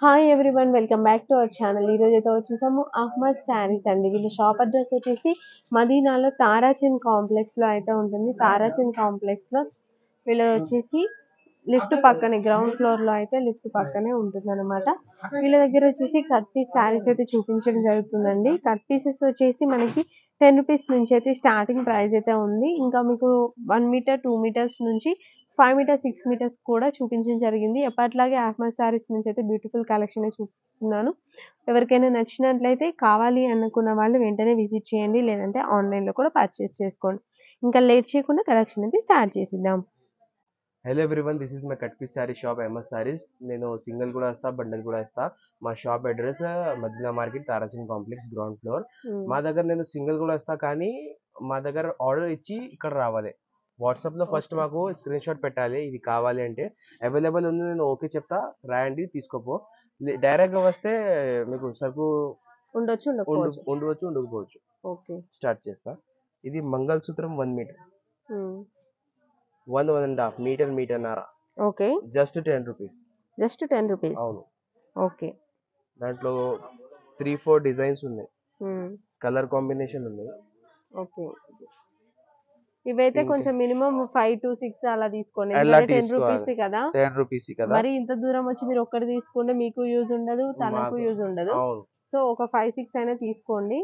Hi everyone, welcome back to our channel. ఈరోజు అయితే వచ్చేసాము అహ్మద్ శారీస్ అండి. వీళ్ళ షాప్ అడ్రస్ వచ్చేసి మదీనాలో తారాచంద్ కాంప్లెక్స్లో అయితే ఉంటుంది. తారాచంద్ కాంప్లెక్స్లో వీళ్ళది వచ్చేసి లిఫ్ట్ పక్కనే, గ్రౌండ్ ఫ్లోర్లో అయితే లిఫ్ట్ పక్కనే ఉంటుంది అనమాట. వీళ్ళ దగ్గర వచ్చేసి కట్ పీస్ శారీస్ అయితే చూపించడం జరుగుతుందండి. కట్ పీసెస్ వచ్చేసి మనకి 10 రూపీస్ నుంచి అయితే స్టార్టింగ్ ప్రైస్ అయితే ఉంది. ఇంకా మీకు 1 మీటర్ 2 మీటర్స్ నుంచి 5 మీటర్స్ 6 మీటర్స్ కూడా చూపించడం జరిగింది. ఎప్పట్లాగే అహ్మద్ శారీస్ నుంచి అయితే బ్యూటిఫుల్ కలెక్షన్ చూపిస్తున్నాను. ఎవరికైనా నచ్చినట్లయితే కావాలి అనుకున్న వాళ్ళు వెంటనే విజిట్ చేయండి, లేదంటే ఆన్లైన్లో కూడా పర్చేస్ చేసుకోండి. ఇంకా లేట్ చేయకుండా కలెక్షన్ అయితే స్టార్ట్ చేసిద్దాం. Hello everyone, this is my cut piece sari shop Ahmed saris. నేను సింగిల్ కూడా వస్తా, బండల్ కూడా ఇస్తా. మా shop address Madina market, Tarachand complex, ground floor. మా దగ్గర నేను సింగిల్ కూడా వస్తా, కానీ మా దగ్గర ఆర్డర్ ఇచ్చి ఇక్కడ రావాలి. వాట్సాప్లో ఫస్ట్ మాకు స్క్రీన్ షాట్ పెట్టాలి, ఇది కావాలి అంటే. అవైలబుల్ ఉంది, నేను ఓకే చెప్తా, రాయండి తీసుకోపో. డైరెక్ట్గా వస్తే మీకు సరుకు ఉండొచ్చు ఉండకపోవచ్చు. ఓకే, స్టార్ట్ చేస్తా. ఇది మంగళసూత్రం 1 మీటర్, 1.5 మీటర్న్నర. Okay, just 10 rupees. Just 10 rupees. అవును. ఓకే, దాంట్లో 3-4 డిజైన్స్ ఉన్నాయి, కలర్ కాంబినేషన్ ఉంది. ఓకే, ఇవైతే కొంచెం మినిమం 5 to 6 అలా తీసుకోండి. అలా 10 రూపీస్ కదా, 10 రూపీస్ కదా. మరి ఇంత దూరం వచ్చి మీరు ఒక్కటి తీసుకుంటే మీకు యూజ్ ఉండదు, తనకు యూజ్ ఉండదు. అవును. సో ఒక 5-6 అయినా తీసుకోండి.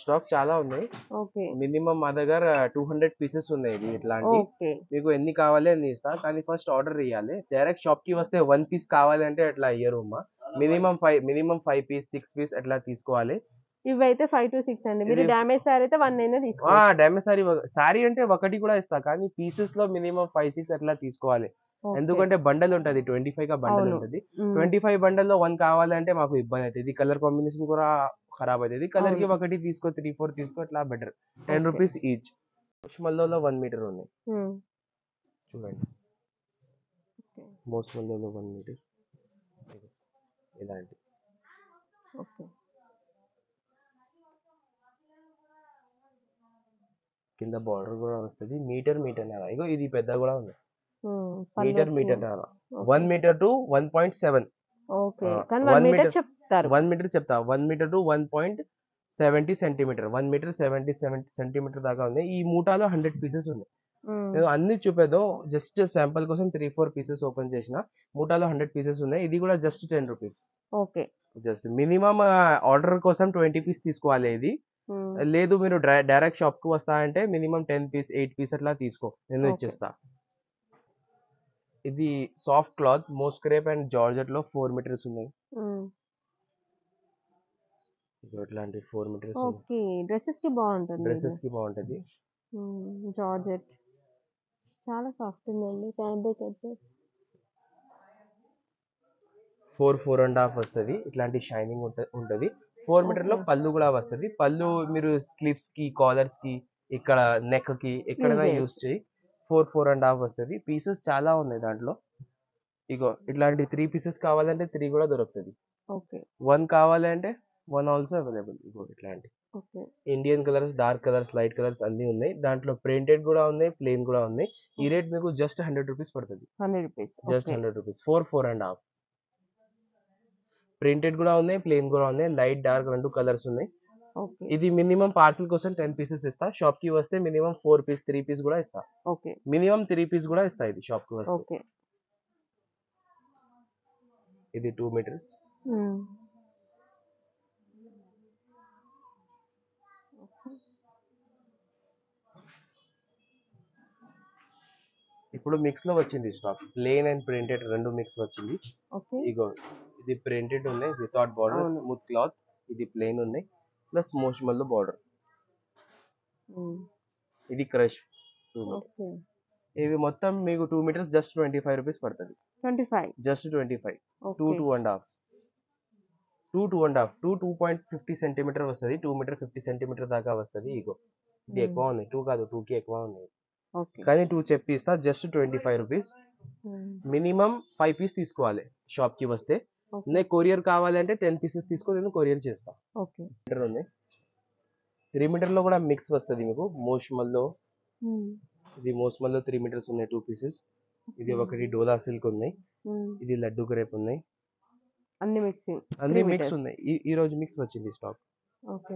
స్టాక్ చాలా ఉన్నాయి. ఓకే, మినిమం మా దగ్గర 200 పీసెస్ ఉన్నాయి ఇట్లాంటి. ఓకే, మీకు ఎన్ని కావాలి అన్ని ఇస్తా, కానీ ఫస్ట్ ఆర్డర్ ఇవ్వాలి. డైరెక్ట్ షాప్ కి వస్తే 1 పీస్ కావాలి అంటే అట్లా ఇయ్యరు అమ్మా. మినిమం 5 పీస్ 6 పీస్ అట్లా తీసుకోవాలి. ఇవైతే 5 to 6 అండి. మీరు డ్యామేజ్ సారీ అయితే 1 అయినా తీసుకోండి. డ్యామేజ్ సారీ అంటే ఒకటి కూడా ఇస్తా, కానీ పీసెస్ లో మినిమం 5-6 అట్లా తీసుకోవాలి. ఎందుకంటే బండల్ ఉంటది, 25 గా బండల్ ఉంటది. 25 బండల్ లో 1 కావాలంటే మాకు ఇబ్బంది అవుతుంది. కలర్ కాంబినేషన్ కూడా ఖరాబ్ అవుతుంది. కలర్ కి ఒకటి తీసుకో, 3-4 తీసుకో, అట్లా బెటర్. 10 rupees each. మోస్మల్లో 1 మీటర్ ఉంది, చూడండి. మోస్మల్లో 1 మీటర్ ఇలాంటి. కింద బార్డర్ కూడా వస్తుంది. మీటర్న్నర. ఇగో ఇది పెద్ద కూడా ఉంది, మీటర్న్నర. 1 మీటర్ టు 1.7. ఓకే, కానీ 1 మీటర్ చెప్తారు. 1 మీటర్ చెప్తా. 1 metre to 1.70 centimetre. 1 metre 70 centimetre దాకా ఉంది. ఈ మూటాలో 100 పీసెస్ ఉన్నాయి. నేను అన్ని చూపేదో, జస్ట్ శాంపుల్ కోసం 3-4 పీసెస్ ఓపెన్ చేసిన. మూటాలో 100 పీసెస్ ఉన్నాయి. ఇది కూడా just 10 rupees. Okay, just minimum order కోసం 20 పీస్ తీసుకోవాలి. ఇది లేదు, మీరు డైరెక్ట్ షాప్ కు వస్తా అంటే మినిమం 10 పీస్ 8 పీస్ అట్లా తీసుకో, నేను ఇచ్చేస్తా. ఇది soft cloth, moss crepe and georgette లో 4 మీటర్స్ ఉన్నాయి. ఇట్లాంటి 4 మీటర్స్. ఓకే, డ్రెస్సెస్ కి బాగుంటది. జార్జెట్ చాలా సాఫ్ట్ ఉందండి. ఫ్యాబ్రిక్ అయితే 4.5 వస్తుంది. ఇట్లాంటి షైనింగ్ ఉంటది. 4 మీటర్ లో పళ్ళు కూడా వస్తుంది. పళ్ళు మీరు స్లీవ్స్ కి, కాలర్స్ కి, ఇక్కడ నెక్ కి ఎక్కడైనా యూజ్ చేయి. 4.5 వస్తుంది. పీసెస్ చాలా ఉన్నాయి దాంట్లో. ఇగో ఇట్లాంటి 3 పీసెస్ కావాలంటే 3 కూడా దొరుకుతుంది. 1 కావాలంటే 1 ఆల్సో అవైలబుల్. ఇగో ఇట్లాంటి Indian colours, dark colours, light colours అన్ని ఉన్నాయి. దాంట్లో ప్రింటెడ్ కూడా ఉన్నాయి, ప్లెయిన్ కూడా ఉన్నాయి. ఈ రేట్ మీకు జస్ట్ 100 రూపీస్ పడుతుంది. 100 రూపీస్, జస్ట్ 100 రూపీస్. 4.5. ప్రింటెడ్ కూడా ఉన్నాయి, ప్లెయిన్ కూడా ఉన్నాయి. లైట్ డార్క్ 2 కలర్స్ ఉన్నాయి. ఇది మినిమం పార్సల్ కోసం 10 పీసెస్ ఇస్తా. షాప్ కి వస్తే మినిమం 4 పీస్ 3 పీస్ కూడా ఇస్తా. మినిమం 3 పీస్ కూడా ఇస్తా ఇది షాప్ కి వస్తే. ఇది 2 మీటర్స్. ఇప్పుడు మిక్స్ లో వచ్చింది stock, plain and printed 2 mix వచ్చింది. ఇగో ఇది ప్రింటెడ్ ఉన్నాయి వితౌట్ బార్డర్, స్మూత్ క్లాత్. ఇది ప్లెయిన్ ఉన్నాయి, ప్లస్ మోషమల్ బార్డర్. ఇది క్రష్ 2 మీటర్. ఇవి మొత్తం మీకు 2 మీటర్స్ జస్ట్ 25 రూపీస్ పడుతుంది. జస్ట్ 25. 2.5 2.50 సెంటీమీటర్ వస్తుంది. 2 మీటర్ 50 సెంటీమీటర్ దాకా వస్తుంది. ఇగో ఇది ఎక్కువ ఉంది, 2 కాదు, 2 కి ఎక్కువ ఉన్నాయి, కానీ 2 చెప్పి ఇస్తా. Just 25 rupees. మినిమం 5 పీస్ తీసుకోవాలి షాప్ కి వస్తే. నేను కొరియర్ కావాలంటే 10 పీసెస్ తీసుకో, నేను కొరియర్ చేస్తా. ఉంది 3 మీటర్ లో కూడా మిక్స్ వస్తుంది మీకు. మోష్మల్లో ఇది మోస్మల్లో 3 మీటర్స్ ఉన్నాయి, 2 పీసెస్. ఇది ఒకటి డోలా సిల్క్ ఉన్నాయి, ఇది లడ్డు క్రేప్ ఉన్నాయి. అన్ని మిక్సింగ్ అన్ని 3 మిక్స్ మీటర్స్. ఉన్నాయి. ఈ రోజు మిక్స్ వచ్చింది స్టాక్. ఓకే.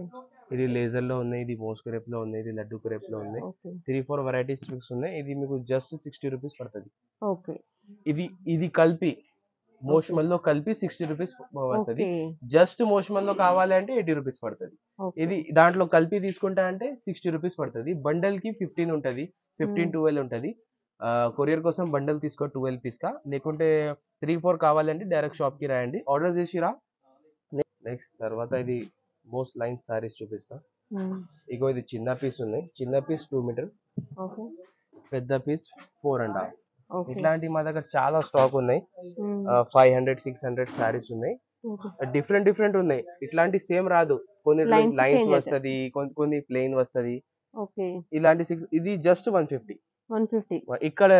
ఇది లేజర్ లో ఉన్నాయి, ఇది మోస్ క్రేప్ లో ఉన్నాయి, ఇది లడ్డు క్రేప్ లో ఉన్నాయి. ఓకే. 3-4 వెరైటీస్ మిక్స్ ఉన్నాయి. ఇది మీకు జస్ట్ 60 రూపీస్ పడుతుంది. ఓకే. ఇది కలిపి మోష్మల్ లో కలిపి 60 రూపీస్ వస్తుంది. జస్ట్ మోష్మల్ లో కావాలి అంటే 80 రూపీస్ పడుతుంది. ఇది దాంట్లో కలిపి తీసుకుంటా అంటే 60 రూపీస్ పడుతుంది. బండల్ కి 15 ఉంటది, 15-12 ఉంటది. కొరియర్ కోసం బండల్ తీసుకో 12 పీస్ కా, లేకుంటే 3-4 కావాలంటే డైరెక్ట్ షాప్ కి రాయండి, ఆర్డర్ చేసిరా. నెక్స్ట్ తర్వాత ఇది మోస్ట్ లైన్ సారీస్ చూపిస్తా. ఇగో ఇది చిన్న పీస్ ఉన్నాయి. చిన్న పీస్ 2 మీటర్, పెద్ద పీస్ 4.5. ఇట్లాంటి మా దగ్గర చాలా స్టాక్ ఉన్నాయి. 500-600 సారీస్ ఉన్నాయి. డిఫరెంట్ ఉన్నాయి. ఇట్లాంటి సేమ్ రాదు, కొన్ని లైన్స్ వస్తది, కొన్ని ప్లెయిన్ వస్తది. ఇలాంటి ఇది జస్ట్ 150. ఇక్కడ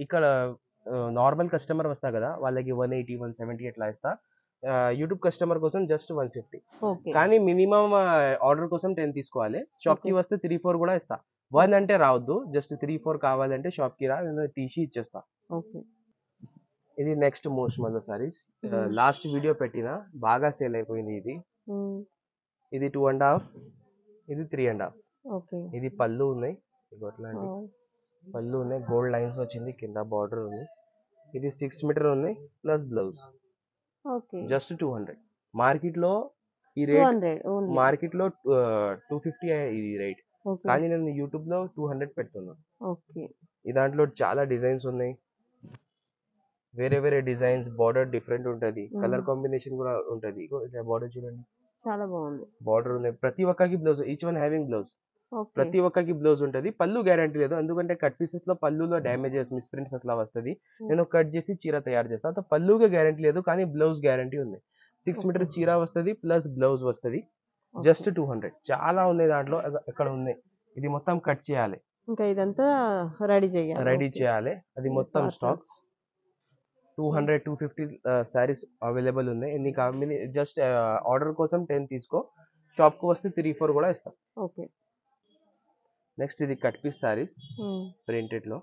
ఇక్కడ నార్మల్ కస్టమర్ వస్తా కదా, వాళ్ళకి 180-170 ఎట్లా ఇస్తా. యూట్యూబ్ కస్టమర్ కోసం జస్ట్ 150. కానీ మినిమం ఆర్డర్ కోసం 10 తీసుకోవాలి. షాప్ కి వస్తే 3-4 కూడా ఇస్తా. 1 అంటే రావద్దు, జస్ట్ 3-4 కావాలంటే షాప్ కి రా, నేను తీసి ఇచ్చేస్తా. ఇది నెక్స్ట్ మోష్మల్ సారీస్. లాస్ట్ వీడియో పెట్టిన, బాగా సేల్ అయిపోయింది. ఇది 2.5, ఇది 3.5. ఇది పళ్ళు ఉన్నాయి, ఇట్లాంటి పళ్ళు ఉన్నాయి, గోల్డ్ లైన్స్ వచ్చింది, కింద బార్డర్ ఉంది. ఇది 6 మీటర్ ఉన్నాయి ప్లస్ బ్లౌజ్. జస్ట్ 200. మార్కెట్ లో ఈ రేట్, మార్కెట్ లో 250 ఇది రేట్, కానీ నేను యూట్యూబ్ లో 200 పెడుతున్నా. ఈ దాంట్లో చాలా డిజైన్స్ ఉన్నాయి, వేరే డిజైన్స్, బార్డర్ డిఫరెంట్ ఉంటది, కలర్ కాంబినేషన్ కూడా ఉంటది. బార్డర్ చూడండి, చాలా బాగుంది. బార్డర్ ఉన్నాయి, ప్రతి ఒక్కకి blouse, each one having blouse. ప్రతి ఒక్కకి బ్లౌజ్ ఉంటది. పళ్ళు గ్యారంటీ లేదు, ఎందుకంటే కట్ పీసెస్ లో పళ్ళులో డ్యామేజెస్, మిస్ ప్రింట్స్ అట్లా వస్తది. నేను కట్ చేసి చీర తయారు చేస్తాను. పళ్ళుగా గ్యారంటీ లేదు, కానీ బ్లౌజ్ గ్యారంటీ ఉంది. 6 మీటర్ చీర వస్తది ప్లస్ బ్లౌజ్ వస్తది. జస్ట్ 200. చాలా ఉన్నాయి దాంట్లో, ఇక్కడ ఉన్నాయి. ఇది మొత్తం కట్ చేయాలి, ఇంకా ఇదంతా రెడీ చేయాలి. అది మొత్తం స్టాక్ 200-250 సారీస్ అవైలబుల్ ఉన్నాయి. ఎన్ని కావాలి జస్ట్ ఆర్డర్ కోసం 10 తీసుకో, షాప్ కు వస్తే 3-4 కూడా ఇస్తాం. నెక్స్ట్ ఇది కట్ పీస్ సారీస్, ప్రింటెడ్ లో.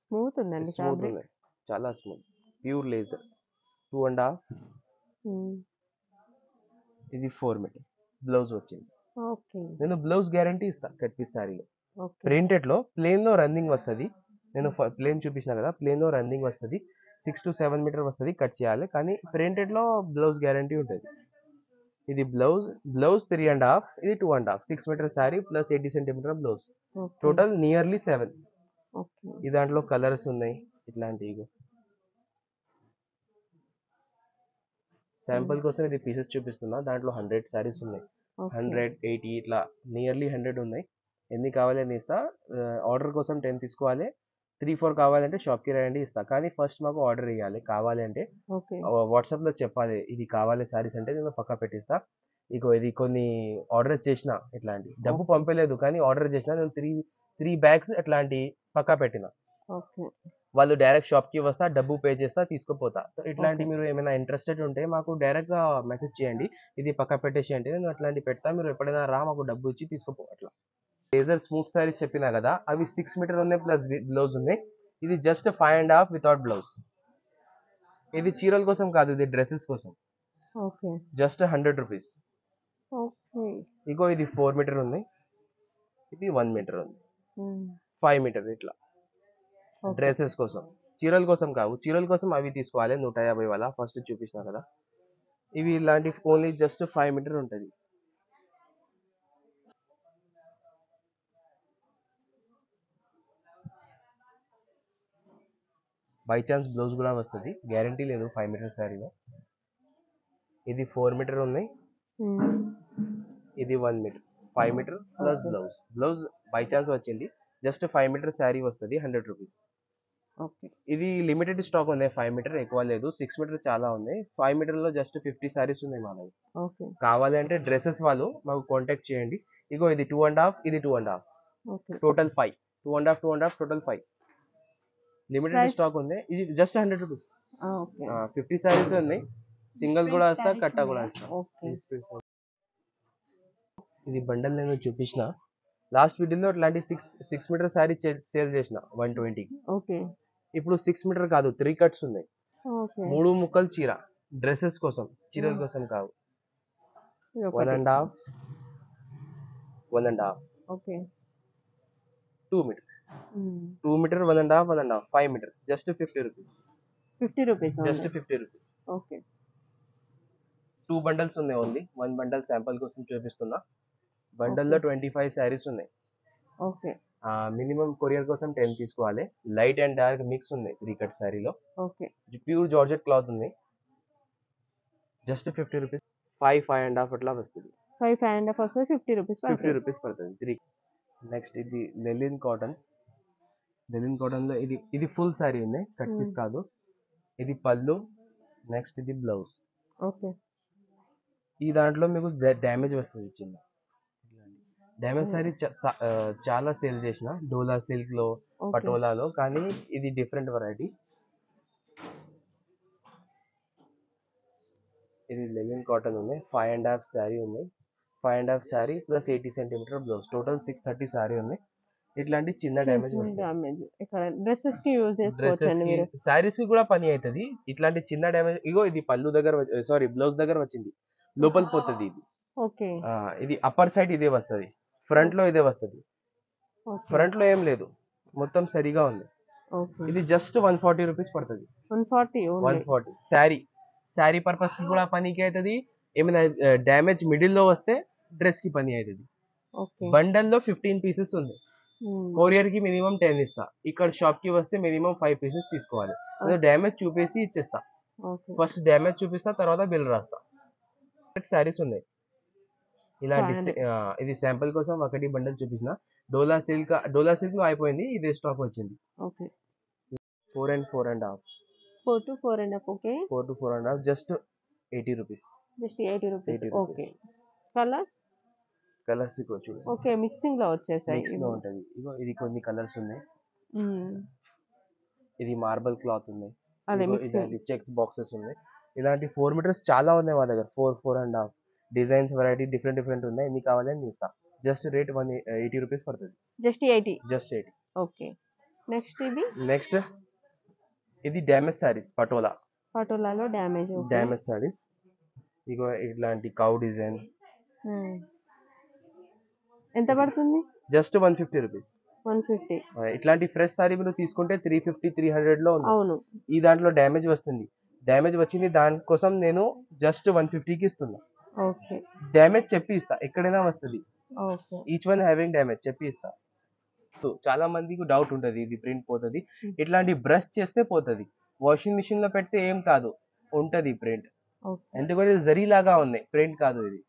స్మూత్ ఉందండి, స్మూత్ ఉన్నాయి, చాలా స్మూత్, ప్యూర్ లేజర్. 2.5. ఇది 4 మీటర్, బ్లౌజ్ వచ్చింది. నేను బ్లౌజ్ గ్యారంటీ ఇస్తా కట్ పీస్ సారీలో. ప్రింటెడ్ లో ప్లేన్ లో రన్నింగ్ వస్తది. నేను ప్లేన్ చూపించిన కదా, ప్లేన్ లో రన్నింగ్ వస్తది. 6-7 మీటర్ వస్తది, కట్ చేయాలి. కానీ ప్రింటెడ్ లో బ్లౌజ్ గ్యారంటీ ఉంటుంది. ఇది బ్లౌజ్ 3.5, ఇది 2.5. 6 metre sari plus 80 centimetre blouse, total nearly 7. ఈ దాంట్లో కలర్స్ ఉన్నాయి, ఇట్లాంటివి. శాంపుల్ కోసం ఇది పీసెస్ చూపిస్తున్నా. దాంట్లో 100 సారీస్ ఉన్నాయి, 180 ఇట్లా నియర్లీ 100 ఉన్నాయి. ఎన్ని కావాలి అని ఇస్తా. ఆర్డర్ కోసం 10 తీసుకోవాలి, 3-4 కావాలంటే షాప్ కి రాయండి, ఇస్తా. కానీ ఫస్ట్ మాకు ఆర్డర్ ఇవ్వాలి, కావాలి అంటే వాట్సాప్ లో చెప్పాలి ఇది కావాలి సారీస్ అంటే, నేను పక్కా పెట్టిస్తా. ఇది కొన్ని ఆర్డర్ చేసిన, ఇట్లాంటి డబ్బు పంపలేదు కానీ ఆర్డర్ చేసిన, నేను 3 బ్యాగ్స్ అట్లాంటి పక్కా పెట్టిన. వాళ్ళు డైరెక్ట్ షాప్ కి వస్తా, డబ్బు పే చేస్తా, తీసుకుపోతా. ఇట్లాంటి మీరు ఏమైనా ఇంట్రెస్టెడ్ ఉంటే మాకు డైరెక్ట్ గా మెసేజ్ చేయండి, ఇది పక్కా పెట్టేసి అంటే నేను అట్లాంటి పెడతా. మీరు ఎప్పుడైనా రా, మాకు డబ్బు ఇచ్చి తీసుకుపో. అట్లా లేజర్ స్మూత్ సారీస్ చెప్పినా కదా, అవి 6 మీటర్ ఉన్నాయి ప్లస్ బ్లౌజ్ ఉన్నాయి. ఇది జస్ట్ 5.5 వితౌట్ బ్లౌజ్. ఇది చీరల కోసం కాదు, ఇది డ్రెస్సెస్ కోసం. Just 100 rupees. ఇది 4 మీటర్ ఉంది, ఇది 1 మీటర్ ఉంది, 5 మీటర్. ఇట్లా డ్రెస్సెస్ కోసం, చీరల కోసం కావు. చీరల కోసం అవి తీసుకోవాలి 150 వాళ్ళ, ఫస్ట్ చూపించిన కదా. ఇవి ఇలాంటి ఓన్లీ జస్ట్ 5 మీటర్ ఉంటుంది. బై ఛాన్స్ బ్లౌజ్ కూడా వస్తుంది, గ్యారంటీ లేదు 5 మీటర్ శారీలో. ఇది 4 మీటర్ ఉన్నాయి, ఇది 1 metre, 5 metre plus blouse. Blouse by chance వచ్చింది, జస్ట్ 5 మీటర్ శారీ వస్తుంది, 100 రూపీస్. ఇది లిమిటెడ్ స్టాక్ ఉంది, 5 మీటర్ ఎక్కువ లేదు. 6 మీటర్ చాలా ఉంది, 5 మీటర్ లో జస్ట్ 50 సారీస్ ఉన్నాయి మా దగ్గర. కావాలంటే డ్రెస్సెస్ వాళ్ళు మాకు కాంటాక్ట్ చేయండి. ఇది 2.5, ఇది 2.5, టోటల్ 5. 2.5 టోటల్ 5. లిమిటెడ్ స్టాక్ ఉంది. ఇది జస్ట్ 100 రూపీస్. 50 సారీస్ ఉన్నాయి, సింగిల్ కూడా వస్తా, కట్ట కూడా వస్తా. ఇది బండల్ నేను చూపించిన లాస్ట్ వీడియోలో. ఇట్లాంటి 6 మీటర్ సారీ సేల్ చేసిన 120. ఇప్పుడు 6 మీటర్ కాదు, 3 కట్స్ ఉన్నాయి. ఓకే. 3 ముక్కలు చీర, డ్రెస్సెస్ కోసం, చీరల హ్మ్. కోసం కావు. ఇది 1 ఒకటి. And half, 1 and half, okay. 2 metre, hmm. 2 metre, 1 and half, 1 and half, 5 metre, just 50 rupees, 50 rupees just only. 50 rupees. Okay. 2 bundles ఉన్నాయి ఓన్లీ. 1 బండల్ శాంపుల్ కోసం చూపిస్తున్నా. బండల్లో ఓకే. 25 శారీస్ ఉన్నాయి. ఓకే. మినిమం కొరియర్ కోసం 10 తీసుకోవాలి. లైట్ అండ్ డార్క్ మిక్స్ ఉంది 3 cut శారీలో. Okay. Pure georgette cloth ఉంది. Just 50 rupees, 5 and half అట్లా వస్తుంది. 5 అండ్ హాఫ్ వస్తుంది. 50 రూపీస్ 50 పడుతుంది. రూపీస్ పడుతుంది 3. నెక్స్ట్ ఇది లెలిన్ కాటన్. లెలిన్ కాటన్ లో ఇది ఫుల్ శారీ ఉంది, కట్ పీస్ కాదు. ఇది పళ్ళు, నెక్స్ట్ ఇది బ్లౌజ్. ఓకే. ఈ దాంట్లో మీకు డ్యామేజ్ వస్తుంది చిన్న. డ్యామేజ్ శారీ చాలా సేల్ చేసిన డోలా సిల్క్ లో, ఓకే. పటోలాలో, కానీ ఇది డిఫరెంట్ వెరైటీ. ఇది లెనిన్ కాటన్ ఉంది. 5 అండ్ హాఫ్ శారీ ఉంది. 5 and half sari plus 80 centimetre blouse, total 630 sari ఉంది. ఇట్లాంటి చిన్న డ్యామేజ్ వస్తుంది. డ్యామేజ్ ఇక్కడ డ్రెస్సెస్ కి యూజ్ చేసుకోవచ్చు డ్రెస్సెస్ అండి కి, మీరు. శారీస్ కి కూడా పని అవుతుంది. ఇట్లాంటి చిన్న డ్యామేజ్ ఇగో ఇది పళ్ళు దగ్గర, సారీ బ్లౌజ్ దగ్గర వచ్చింది, లోపల పోతుంది ఇది. ఓకే. ఇది అప్పర్ సైడ్ ఇదే వస్తుంది, ఫ్రంట్ లో ఇదే వస్తుంది. ఓకే. ఫ్రంట్ లో ఏం లేదు, మొత్తం సరిగా ఉంది. ఓకే. ఇది జస్ట్ 140 రూపీస్ పడుతుంది. 140 ఓన్లీ. 140 శారీ పర్పస్ కి కూడా పనికి అవుతుంది. ఏమైనా డ్యామేజ్ మిడిల్ లో వస్తే డ్రెస్ కి పని అవుతుంది. ఓకే. బండల్ లో 15 పీసెస్ ఉంది. కొరియర్ కి మినిమం 10 ఇస్తా. ఇక్కడ షాప్ కి వస్తే మినిమం 5 పీసెస్ తీసుకోవాలి. అదే డ్యామేజ్ చూపేసి ఇచ్చేస్తా. ఓకే. ఫస్ట్ డ్యామేజ్ చూపిస్తా, తర్వాత బిల్ రాస్తా. శారీస్ ఉన్నాయి ఇలాంటి. ఇది శాంపుల్ కోసం ఒకటి బండల్ చూపించిన. డోలా సిల్క్ లో అయిపోయింది, ఇదే స్టాక్ వచ్చింది. Okay. 4 and 4 and half, 4 to 4 and half. Okay. 4 to 4 and half, just 80 rupees. Just 80 rupees. 80 okay. Rupees. Colours colours చూడండి, ఓకే మిక్సింగ్ లో వచ్చేసాయి. మిక్స్ లో ఉంటది. ఇగో ఇది కొన్ని కలర్స్ ఉన్నాయి. మ్మ్. ఇది మార్బల్ క్లాత్ ఉంది. అదే ఇగో మిక్సింగ్. ఇలాంటి చెక్స్ బాక్సెస్ ఉన్నాయి. ఇలాంటి 4 మీటర్స్ చాలా ఉన్నాయి మా దగ్గర. 4 and half designs variety different ఉన్నాయి. ఎన్ని కావాలి అని ఇస్తా. జస్ట్ రేట్ 180 రూపీస్ పడుతుంది. జస్ట్ 80. జస్ట్ 80. ఓకే. నెక్స్ట్ ఇది నెక్స్ట్ ఇది డ్యామేజ్ సారీస్, పటోలాలో డ్యామేజ్. డ్యామేజ్ సారీస్. ఇగో ఇట్లాంటి కౌ డిజైన్. ఎంత పడుతుంది? Just 150 rupees. 150. ఇట్లాంటి ఫ్రెష్ సారీ మీరు తీసుకుంటే 350, 300 లో ఉంది. అవును. ఈ దాంట్లో డ్యామేజ్ వస్తుంది. డ్యామేజ్ వచ్చింది, దానికోసం నేను జస్ట్ 150కి ఇస్తున్నా. ఓకే. డ్యామేజ్ చెప్పి ఇస్తా, ఎక్కడైనా వస్తుంది. Okay. Each one having damage చెప్పి ఇస్తా. చాలా మందికి డౌట్ ఉంటది, ఇది ప్రింట్ పోతుంది. ఇట్లాంటి బ్రష్ చేస్తే పోతుంది. వాషింగ్ మిషన్ లో పెడితే ఏం కాదు, ఉంటది ప్రింట్. ఓకే. ఎందుకంటే జరీ లాగా ఉంది, ప్రింట్ కాదు ఇది.